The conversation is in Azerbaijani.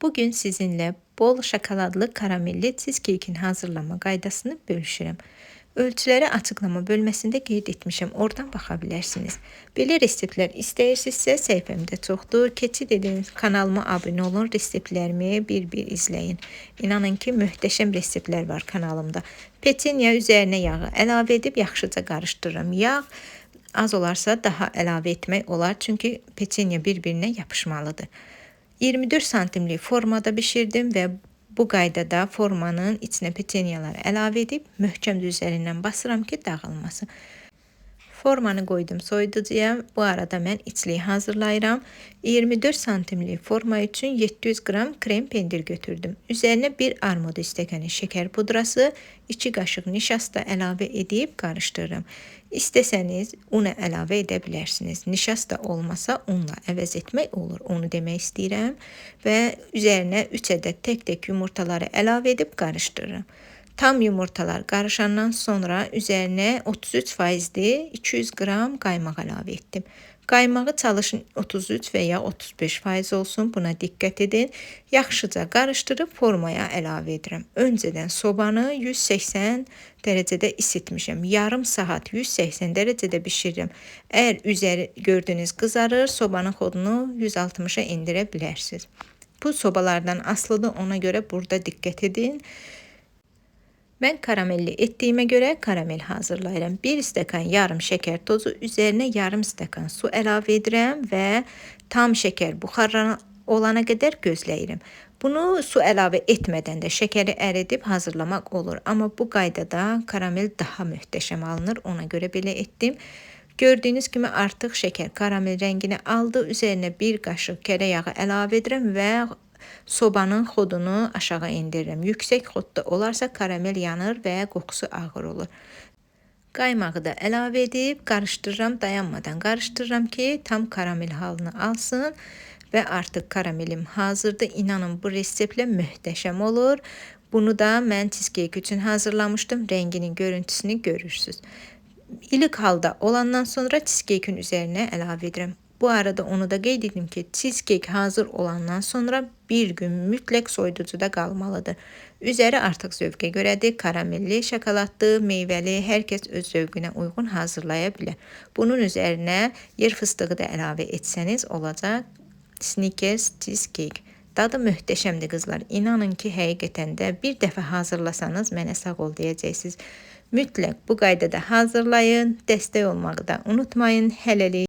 Bugün sizinle bol şokoladlı karamelli cheesecake'in hazırlama qaydasını bölüşürəm. Ölçüləri açıqlama bölməsində qeyd etmişəm, oradan baxa bilərsiniz. Belə reseptlər istəyirsinizsə səhifəmdə çoxdur. Keçid edin, kanalıma abunə olun, reseptlərimi bir-bir izləyin. İnanın ki, möhtəşəm reseptlər var kanalımda. Petenya üzərinə yağı əlavə edib yaxşıca qarışdırıram. Yağ az olarsa daha əlavə etmək olar, çünki petenya bir-birinə yapışmalıdır. 24 santimlik formada bişirdim və bu qaydada formanın içinə petenyaları əlavə edib möhkəmcə üzərindən basıram ki, dağılmasın. Formanı qoydum soyuducuya. Bu arada mən içliyi hazırlayıram. 24 santimlik forma üçün 700 qram krem pendir götürdüm. Üzərinə 1 armud stəkanı şəkər pudrası, 2 qaşıq nişasta əlavə edib qarışdırıram. İstəsəniz una əlavə edə bilərsiniz. Nişasta olmasa unla əvəz etmək olur, onu demək istəyirəm. Və üzərinə 3 ədəd tək-tək yumurtaları əlavə edib qarışdırıram. Tam yumurtalar qarışandan sonra üzərinə 33%li 200 qram qaymaq əlavə etdim. Qaymağı çalışın 33 və ya 35% olsun, buna diqqət edin. Yaxşıca qarışdırıb formaya əlavə edirəm. Öncədən sobanı 180 dərəcədə isitmişəm. Yarım saat 180 dərəcədə bişirirəm. Əgər üzəri gördüyünüz qızarır, sobanın xodunu 160-a endirə bilərsiniz. Bu sobalardan asılıdır, ona görə burada diqqət edin. Mən karamelli etdiyimə görə karamel hazırlayıram. 1 stəkan yarım şəkər tozu, üzərinə yarım stəkan su əlavə edirəm və tam şəkər buxarlana qədər gözləyirəm. Bunu su əlavə etmədən də şəkəri əridib hazırlamaq olur. Amma bu qaydada karamel daha möhtəşəm alınır, ona görə belə etdim. Gördüyünüz kimi artıq şəkər karamel rəngini aldı. Üzərinə 1 qaşıq kərə yağı əlavə edirəm və sobanın xodunu aşağı indirirəm. Yüksək xodda olarsa karamel yanır və qoxusu ağır olur. Qaymağı da əlavə edib qarışdırıram, dayanmadan qarışdırıram ki, tam karamel halını alsın və artıq karamelim hazırdır. İnanın bu reseptlə möhtəşəm olur. Bunu da mən cheesecake üçün hazırlamışdım. Rənginin görüntüsünü görürsünüz. İlk halda olandan sonra cheesecake'in üzərinə əlavə edirəm. Bu arada onu da qeyd edim ki, cheesecake hazır olandan sonra bir gün mütləq soyuducuda qalmalıdır. Üzəri artıq zövqə görədir. Karamelli, şokoladlı, meyvəli, hər kəs öz zövqünə uyğun hazırlaya bilər. Bunun üzərinə yer fıstığı da əlavə etsəniz olacaq. Snickers cheesecake. Dadı möhtəşəmdir qızlar. İnanın ki, həqiqətən də bir dəfə hazırlasanız mənə sağ ol deyəcəksiniz. Mütləq bu qaydada hazırlayın. Dəstək olmağı da unutmayın. Hələlik.